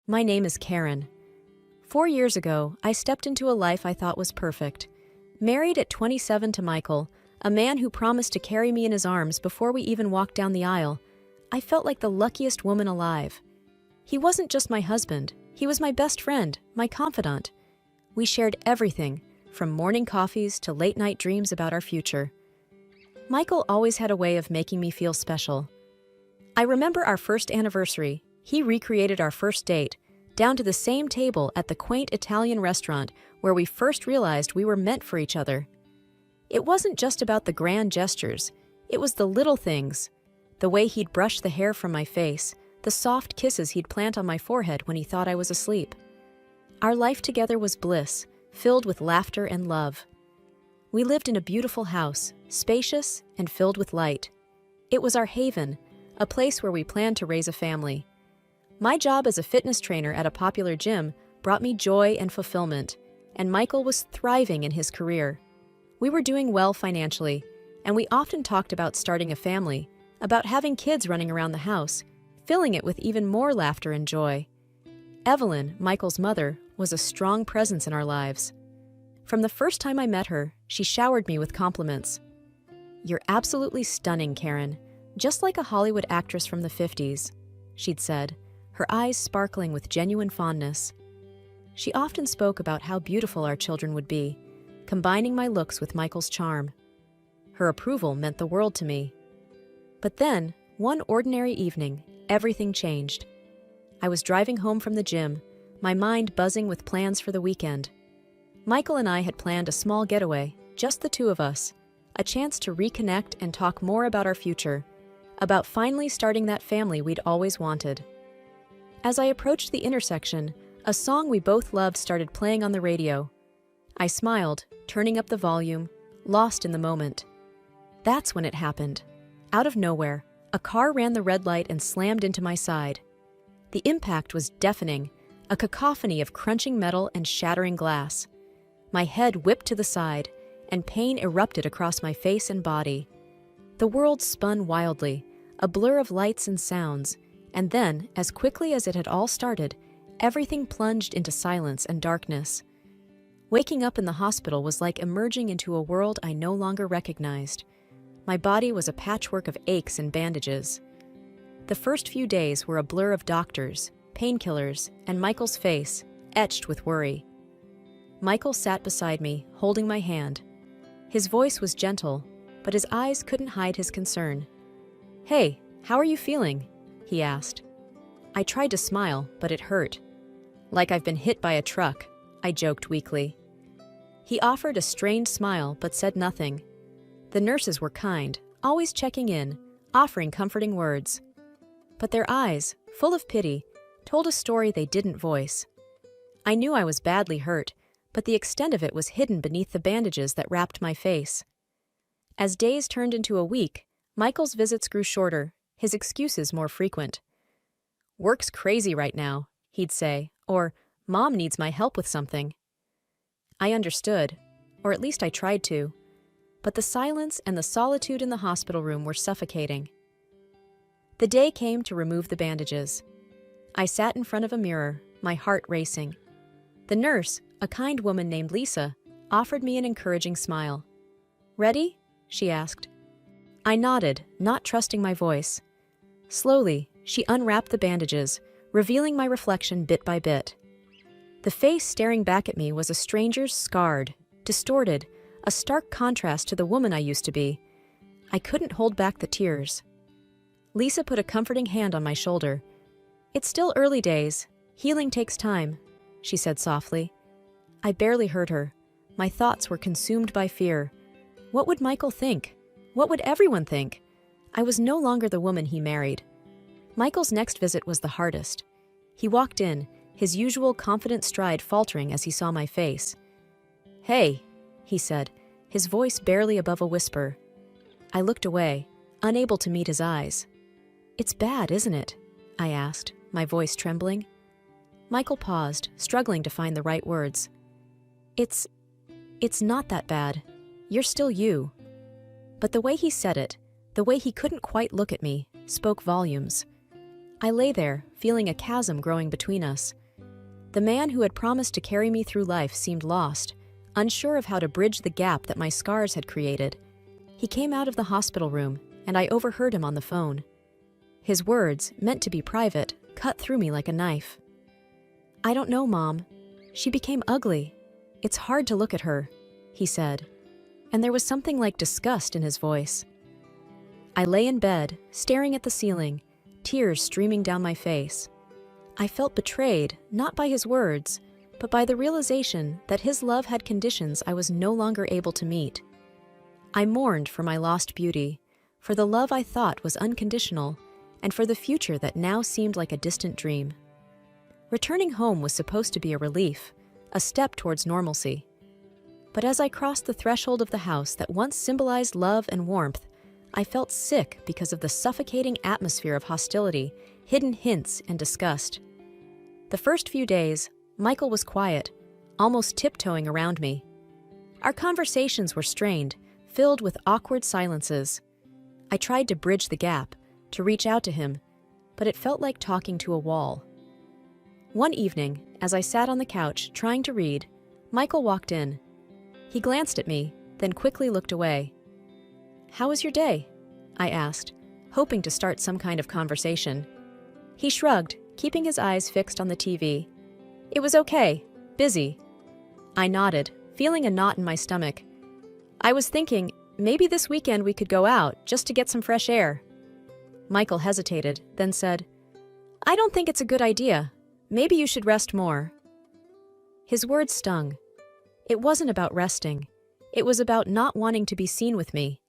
My name is Karen. 4 years ago, I stepped into a life I thought was perfect. Married at 27 to Michael, a man who promised to carry me in his arms before we even walked down the aisle, I felt like the luckiest woman alive. He wasn't just my husband, he was my best friend, my confidant. We shared everything, from morning coffees to late-night dreams about our future. Michael always had a way of making me feel special. I remember our first anniversary. He recreated our first date, down to the same table at the quaint Italian restaurant where we first realized we were meant for each other. It wasn't just about the grand gestures, it was the little things. The way he'd brush the hair from my face, the soft kisses he'd plant on my forehead when he thought I was asleep. Our life together was bliss, filled with laughter and love. We lived in a beautiful house, spacious and filled with light. It was our haven, a place where we planned to raise a family. My job as a fitness trainer at a popular gym brought me joy and fulfillment, and Michael was thriving in his career. We were doing well financially, and we often talked about starting a family, about having kids running around the house, filling it with even more laughter and joy. Evelyn, Michael's mother, was a strong presence in our lives. From the first time I met her, she showered me with compliments. "You're absolutely stunning, Karen, just like a Hollywood actress from the 50s, she'd said, her eyes sparkling with genuine fondness. She often spoke about how beautiful our children would be, combining my looks with Michael's charm. Her approval meant the world to me. But then, one ordinary evening, everything changed. I was driving home from the gym, my mind buzzing with plans for the weekend. Michael and I had planned a small getaway, just the two of us, a chance to reconnect and talk more about our future, about finally starting that family we'd always wanted. As I approached the intersection, a song we both loved started playing on the radio. I smiled, turning up the volume, lost in the moment. That's when it happened. Out of nowhere, a car ran the red light and slammed into my side. The impact was deafening, a cacophony of crunching metal and shattering glass. My head whipped to the side, and pain erupted across my face and body. The world spun wildly, a blur of lights and sounds, and then, as quickly as it had all started, everything plunged into silence and darkness. Waking up in the hospital was like emerging into a world I no longer recognized. My body was a patchwork of aches and bandages. The first few days were a blur of doctors, painkillers, and Michael's face, etched with worry. Michael sat beside me, holding my hand. His voice was gentle, but his eyes couldn't hide his concern. "Hey, how are you feeling?" he asked. I tried to smile, but it hurt. "Like I've been hit by a truck," I joked weakly. He offered a strained smile, but said nothing. The nurses were kind, always checking in, offering comforting words. But their eyes, full of pity, told a story they didn't voice. I knew I was badly hurt, but the extent of it was hidden beneath the bandages that wrapped my face. As days turned into a week, Michael's visits grew shorter, his excuses more frequent. "Work's crazy right now," he'd say, or "Mom needs my help with something." I understood, or at least I tried to, but the silence and the solitude in the hospital room were suffocating. The day came to remove the bandages. I sat in front of a mirror, my heart racing. The nurse, a kind woman named Lisa, offered me an encouraging smile. "Ready?" she asked. I nodded, not trusting my voice. Slowly, she unwrapped the bandages, revealing my reflection bit by bit. The face staring back at me was a stranger's, scarred, distorted, a stark contrast to the woman I used to be. I couldn't hold back the tears. Lisa put a comforting hand on my shoulder. "It's still early days. Healing takes time," she said softly. I barely heard her. My thoughts were consumed by fear. What would Michael think? What would everyone think? I was no longer the woman he married. Michael's next visit was the hardest. He walked in, his usual confident stride faltering as he saw my face. "Hey," he said, his voice barely above a whisper. I looked away, unable to meet his eyes. "It's bad, isn't it?" I asked, my voice trembling. Michael paused, struggling to find the right words. It's not that bad. You're still you." But the way he said it, the way he couldn't quite look at me, spoke volumes. I lay there, feeling a chasm growing between us. The man who had promised to carry me through life seemed lost, unsure of how to bridge the gap that my scars had created. He came out of the hospital room, and I overheard him on the phone. His words, meant to be private, cut through me like a knife. "I don't know, Mom. She became ugly. It's hard to look at her," he said, and there was something like disgust in his voice. I lay in bed, staring at the ceiling, tears streaming down my face. I felt betrayed, not by his words, but by the realization that his love had conditions I was no longer able to meet. I mourned for my lost beauty, for the love I thought was unconditional, and for the future that now seemed like a distant dream. Returning home was supposed to be a relief, a step towards normalcy. But as I crossed the threshold of the house that once symbolized love and warmth, I felt sick because of the suffocating atmosphere of hostility, hidden hints, and disgust. The first few days, Michael was quiet, almost tiptoeing around me. Our conversations were strained, filled with awkward silences. I tried to bridge the gap, to reach out to him, but it felt like talking to a wall. One evening, as I sat on the couch trying to read, Michael walked in. He glanced at me, then quickly looked away. "How was your day?" I asked, hoping to start some kind of conversation. He shrugged, keeping his eyes fixed on the TV. "It was okay. Busy." I nodded, feeling a knot in my stomach. "I was thinking, maybe this weekend we could go out, just to get some fresh air." Michael hesitated, then said, "I don't think it's a good idea. Maybe you should rest more." His words stung. It wasn't about resting. It was about not wanting to be seen with me.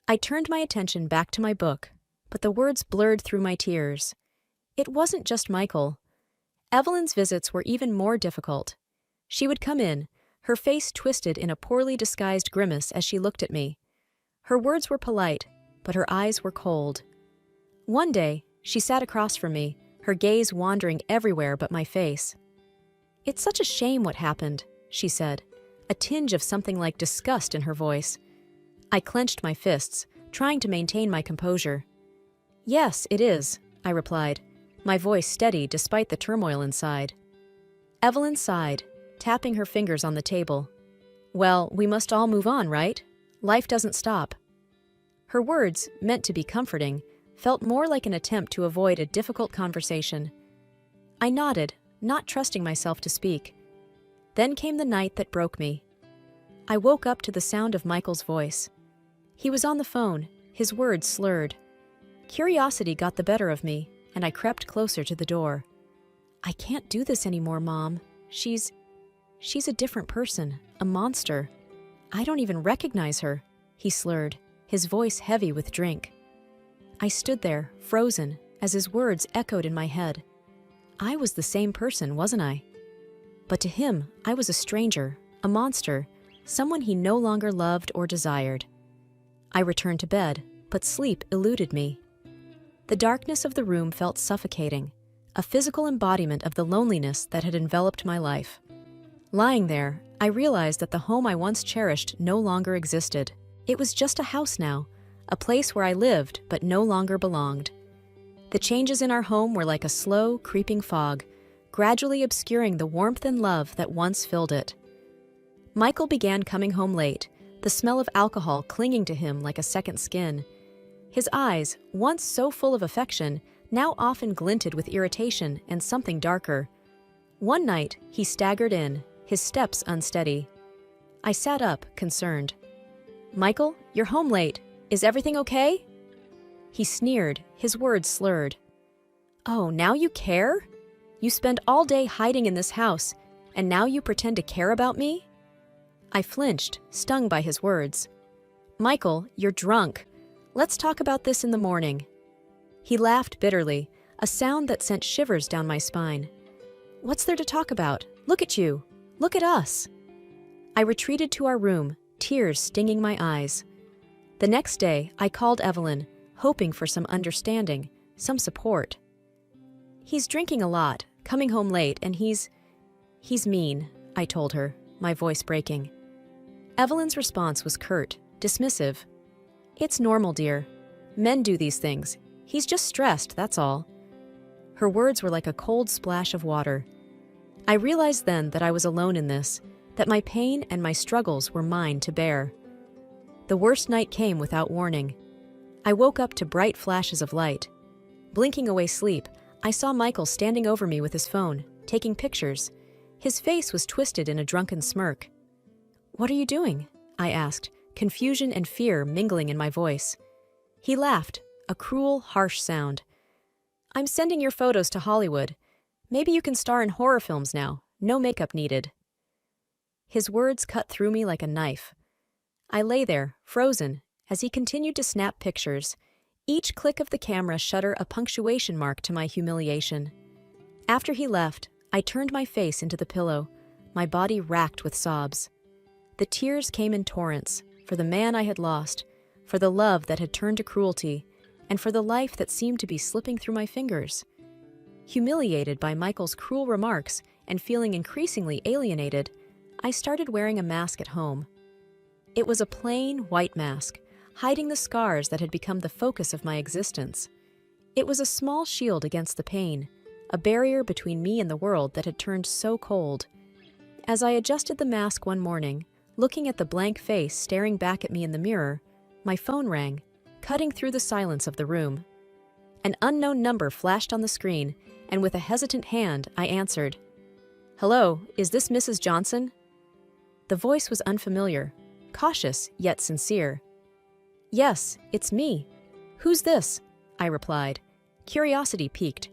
I turned my attention back to my book, but the words blurred through my tears. It wasn't just Michael. Evelyn's visits were even more difficult. She would come in, her face twisted in a poorly disguised grimace as she looked at me. Her words were polite, but her eyes were cold. One day, she sat across from me, her gaze wandering everywhere but my face. "It's such a shame what happened," she said, a tinge of something like disgust in her voice. I clenched my fists, trying to maintain my composure. "Yes, it is," I replied, my voice steady despite the turmoil inside. Evelyn sighed, tapping her fingers on the table. "Well, we must all move on, right? Life doesn't stop." Her words, meant to be comforting, felt more like an attempt to avoid a difficult conversation. I nodded, not trusting myself to speak. Then came the night that broke me. I woke up to the sound of Michael's voice. He was on the phone, his words slurred. Curiosity got the better of me, and I crept closer to the door. "I can't do this anymore, Mom. She's a different person, a monster. I don't even recognize her," he slurred, his voice heavy with drink. I stood there, frozen, as his words echoed in my head. I was the same person, wasn't I? But to him, I was a stranger, a monster, someone he no longer loved or desired. I returned to bed, but sleep eluded me. The darkness of the room felt suffocating, a physical embodiment of the loneliness that had enveloped my life. Lying there, I realized that the home I once cherished no longer existed. It was just a house now, a place where I lived but no longer belonged. The changes in our home were like a slow, creeping fog, gradually obscuring the warmth and love that once filled it. Michael began coming home late, the smell of alcohol clinging to him like a second skin. His eyes, once so full of affection, now often glinted with irritation and something darker. One night, he staggered in, his steps unsteady. I sat up, concerned. "Michael, you're home late. Is everything okay?" He sneered, his words slurred. "Oh, now you care? You spend all day hiding in this house, and now you pretend to care about me?" I flinched, stung by his words. "Michael, you're drunk. Let's talk about this in the morning." He laughed bitterly, a sound that sent shivers down my spine. "What's there to talk about? Look at you. Look at us." I retreated to our room, tears stinging my eyes. The next day, I called Evelyn, hoping for some understanding, some support. "He's drinking a lot, coming home late, and he's mean," I told her, my voice breaking. Evelyn's response was curt, dismissive. "It's normal, dear. Men do these things. He's just stressed, that's all. Her words were like a cold splash of water. I realized then that I was alone in this, that my pain and my struggles were mine to bear. The worst night came without warning. I woke up to bright flashes of light. Blinking away sleep, I saw Michael standing over me with his phone, taking pictures. His face was twisted in a drunken smirk. "What are you doing?" I asked, confusion and fear mingling in my voice. He laughed, a cruel, harsh sound. "I'm sending your photos to Hollywood. Maybe you can star in horror films now, no makeup needed." His words cut through me like a knife. I lay there, frozen, as he continued to snap pictures, each click of the camera shutter a punctuation mark to my humiliation. After he left, I turned my face into the pillow, my body racked with sobs. The tears came in torrents, for the man I had lost, for the love that had turned to cruelty, and for the life that seemed to be slipping through my fingers. Humiliated by Michael's cruel remarks and feeling increasingly alienated, I started wearing a mask at home. It was a plain, white mask, hiding the scars that had become the focus of my existence. It was a small shield against the pain, a barrier between me and the world that had turned so cold. As I adjusted the mask one morning, looking at the blank face staring back at me in the mirror, my phone rang, cutting through the silence of the room. An unknown number flashed on the screen, and with a hesitant hand, I answered. "Hello, is this Mrs. Johnson?" The voice was unfamiliar, cautious yet sincere. "Yes, it's me. Who's this?" I replied, curiosity piqued.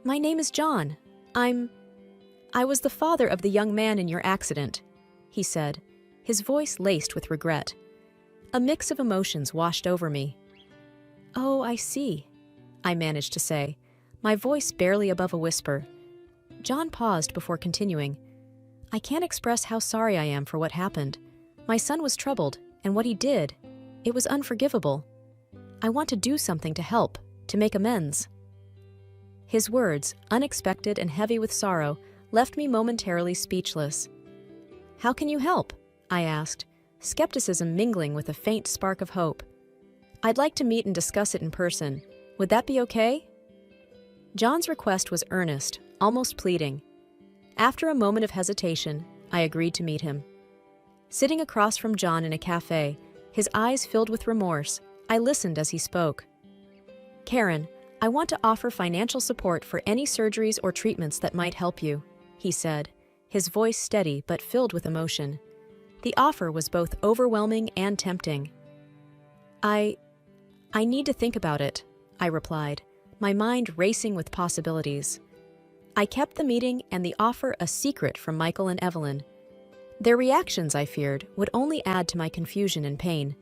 "My name is John. I was the father of the young man in your accident," he said, his voice laced with regret. A mix of emotions washed over me. "Oh, I see," I managed to say, my voice barely above a whisper. John paused before continuing. "I can't express how sorry I am for what happened. My son was troubled, and what he did, it was unforgivable. I want to do something to help, to make amends." His words, unexpected and heavy with sorrow, left me momentarily speechless. "How can you help?" I asked, skepticism mingling with a faint spark of hope. "I'd like to meet and discuss it in person. Would that be okay?" John's request was earnest, almost pleading. After a moment of hesitation, I agreed to meet him. Sitting across from John in a cafe, his eyes filled with remorse, I listened as he spoke. "Karen, I want to offer financial support for any surgeries or treatments that might help you," he said, his voice steady but filled with emotion. The offer was both overwhelming and tempting. I need to think about it," I replied, my mind racing with possibilities. I kept the meeting and the offer a secret from Michael and Evelyn. Their reactions, I feared, would only add to my confusion and pain.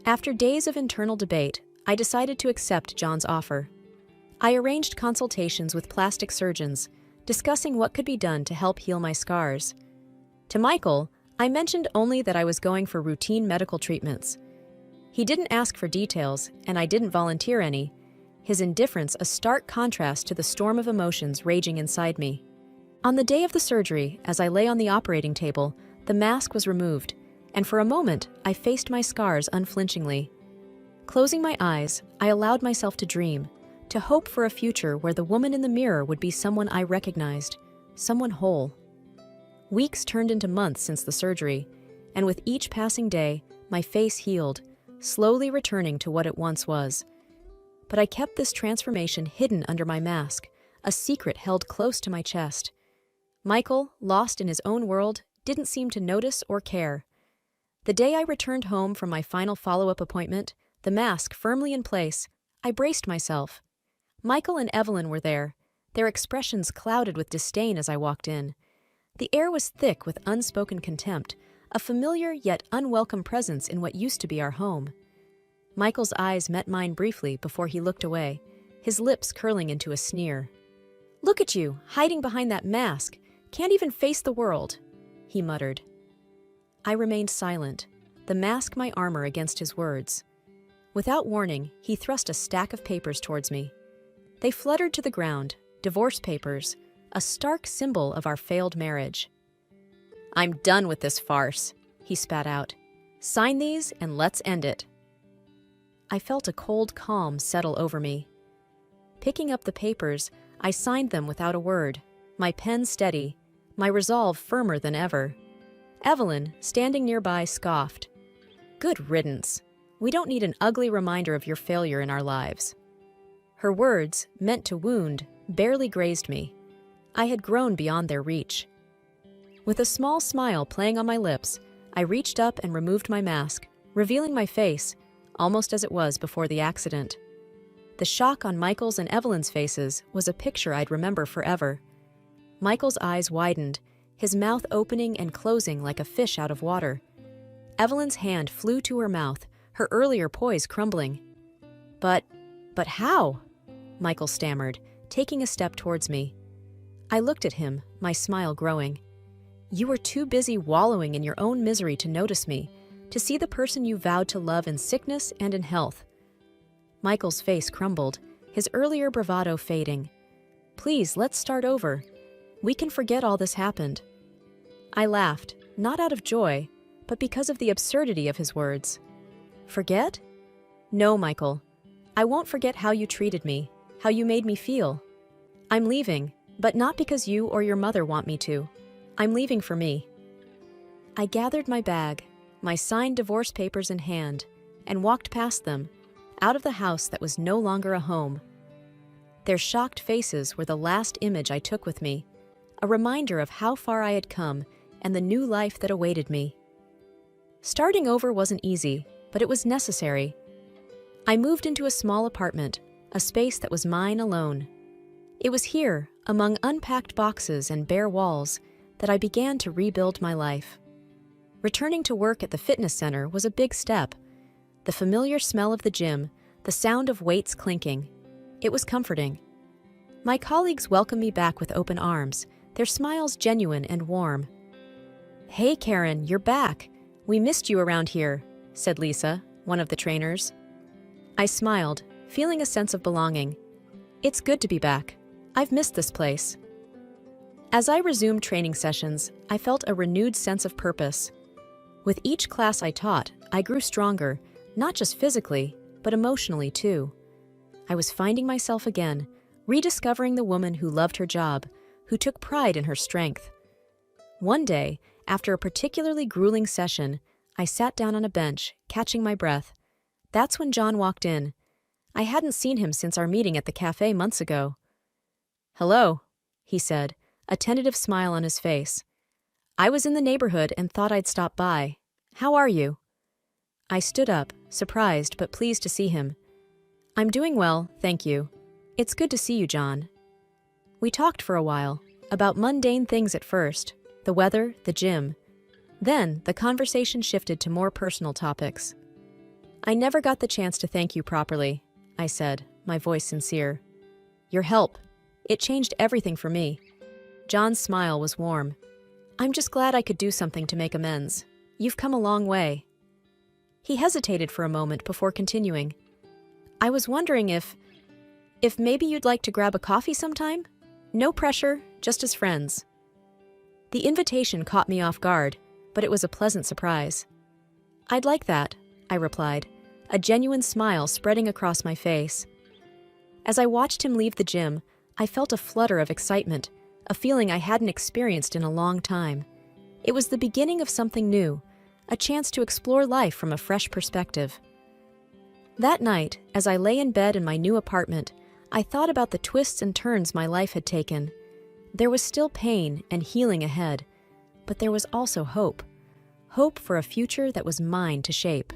After days of internal debate, I decided to accept John's offer. I arranged consultations with plastic surgeons, discussing what could be done to help heal my scars. To Michael, I mentioned only that I was going for routine medical treatments. He didn't ask for details, and I didn't volunteer any, his indifference a stark contrast to the storm of emotions raging inside me. On the day of the surgery, as I lay on the operating table, the mask was removed, and for a moment I faced my scars unflinchingly. Closing my eyes, I allowed myself to dream, to hope for a future where the woman in the mirror would be someone I recognized, someone whole. Weeks turned into months since the surgery, and with each passing day, my face healed, slowly returning to what it once was. But I kept this transformation hidden under my mask, a secret held close to my chest. Michael, lost in his own world, didn't seem to notice or care. The day I returned home from my final follow-up appointment, the mask firmly in place, I braced myself. Michael and Evelyn were there, their expressions clouded with disdain as I walked in. The air was thick with unspoken contempt, a familiar yet unwelcome presence in what used to be our home. Michael's eyes met mine briefly before he looked away, his lips curling into a sneer. "Look at you, hiding behind that mask. Can't even face the world," he muttered. I remained silent, the mask my armor against his words. Without warning, he thrust a stack of papers towards me. They fluttered to the ground, divorce papers, a stark symbol of our failed marriage. "I'm done with this farce," he spat out. "Sign these and let's end it." I felt a cold calm settle over me. Picking up the papers, I signed them without a word, my pen steady, my resolve firmer than ever. Evelyn, standing nearby, scoffed. "Good riddance. We don't need an ugly reminder of your failure in our lives." Her words, meant to wound, barely grazed me. I had grown beyond their reach. With a small smile playing on my lips, I reached up and removed my mask, revealing my face, almost as it was before the accident. The shock on Michael's and Evelyn's faces was a picture I'd remember forever. Michael's eyes widened, his mouth opening and closing like a fish out of water. Evelyn's hand flew to her mouth, her earlier poise crumbling. But how?" Michael stammered, taking a step towards me. I looked at him, my smile growing. "You were too busy wallowing in your own misery to notice me, to see the person you vowed to love in sickness and in health." Michael's face crumbled, his earlier bravado fading. "Please, let's start over. We can forget all this happened." I laughed, not out of joy, but because of the absurdity of his words. "Forget? No, Michael. I won't forget how you treated me, how you made me feel. I'm leaving, but not because you or your mother want me to. I'm leaving for me." I gathered my bag, my signed divorce papers in hand, and walked past them, out of the house that was no longer a home. Their shocked faces were the last image I took with me, a reminder of how far I had come and the new life that awaited me. Starting over wasn't easy, but it was necessary. I moved into a small apartment, a space that was mine alone. It was here, among unpacked boxes and bare walls, that I began to rebuild my life. Returning to work at the fitness center was a big step. The familiar smell of the gym, the sound of weights clinking. It was comforting. My colleagues welcomed me back with open arms, their smiles genuine and warm. "Hey, Karen, you're back. We missed you around here," said Lisa, one of the trainers. I smiled, feeling a sense of belonging. It's good to be back. I've missed this place. As I resumed training sessions, I felt a renewed sense of purpose. With each class I taught, I grew stronger, not just physically, but emotionally too. I was finding myself again, rediscovering the woman who loved her job, who took pride in her strength. One day, after a particularly grueling session, I sat down on a bench, catching my breath. That's when John walked in. I hadn't seen him since our meeting at the cafe months ago. "Hello," he said, a tentative smile on his face. "I was in the neighborhood and thought I'd stop by. How are you?" I stood up, surprised but pleased to see him. "I'm doing well, thank you. It's good to see you, John." We talked for a while, about mundane things at first, the weather, the gym. Then, the conversation shifted to more personal topics. "I never got the chance to thank you properly," I said, my voice sincere. "Your help. It changed everything for me." John's smile was warm. "I'm just glad I could do something to make amends. You've come a long way." He hesitated for a moment before continuing. "I was wondering if maybe you'd like to grab a coffee sometime? No pressure, just as friends." The invitation caught me off guard, but it was a pleasant surprise. "I'd like that," I replied, a genuine smile spreading across my face. As I watched him leave the gym, I felt a flutter of excitement, a feeling I hadn't experienced in a long time. It was the beginning of something new, a chance to explore life from a fresh perspective. That night, as I lay in bed in my new apartment, I thought about the twists and turns my life had taken. There was still pain and healing ahead, but there was also hope. Hope for a future that was mine to shape.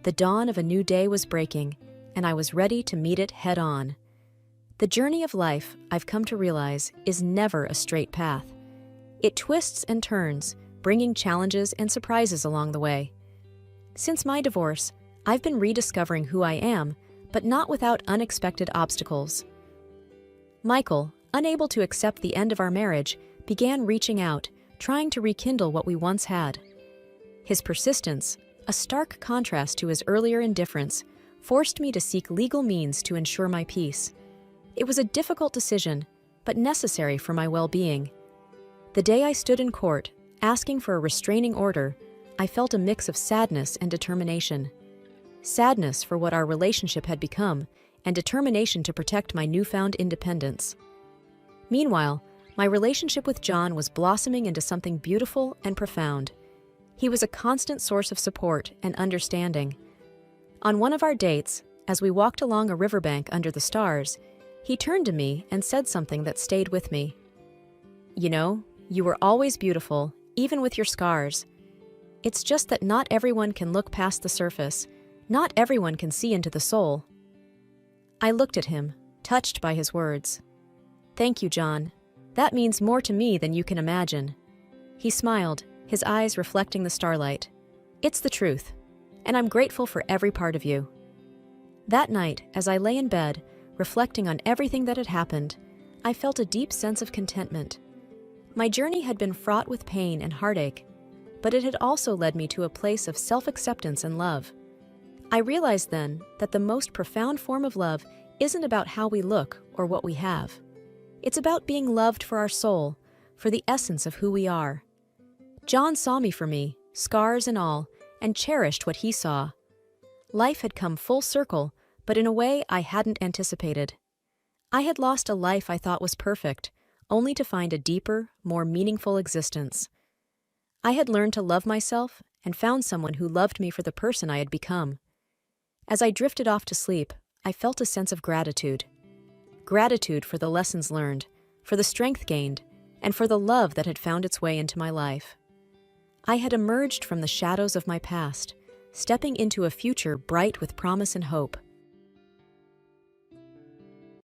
The dawn of a new day was breaking, and I was ready to meet it head on. The journey of life, I've come to realize, is never a straight path. It twists and turns, bringing challenges and surprises along the way. Since my divorce, I've been rediscovering who I am, but not without unexpected obstacles. Michael, unable to accept the end of our marriage, began reaching out, trying to rekindle what we once had. His persistence, a stark contrast to his earlier indifference, forced me to seek legal means to ensure my peace. It was a difficult decision, but necessary for my well-being. The day I stood in court, asking for a restraining order, I felt a mix of sadness and determination. Sadness for what our relationship had become, and determination to protect my newfound independence. Meanwhile, my relationship with John was blossoming into something beautiful and profound. He was a constant source of support and understanding. On one of our dates, as we walked along a riverbank under the stars, he turned to me and said something that stayed with me. "You know, you were always beautiful, even with your scars. It's just that not everyone can look past the surface. Not everyone can see into the soul." I looked at him, touched by his words. "Thank you, John. That means more to me than you can imagine." He smiled, his eyes reflecting the starlight. "It's the truth, and I'm grateful for every part of you." That night, as I lay in bed, reflecting on everything that had happened, I felt a deep sense of contentment. My journey had been fraught with pain and heartache, but it had also led me to a place of self-acceptance and love. I realized then that the most profound form of love isn't about how we look or what we have. It's about being loved for our soul, for the essence of who we are. John saw me for me, scars and all, and cherished what he saw. Life had come full circle, but in a way I hadn't anticipated. I had lost a life I thought was perfect, only to find a deeper, more meaningful existence. I had learned to love myself and found someone who loved me for the person I had become. As I drifted off to sleep, I felt a sense of gratitude. Gratitude for the lessons learned, for the strength gained, and for the love that had found its way into my life. I had emerged from the shadows of my past, stepping into a future bright with promise and hope.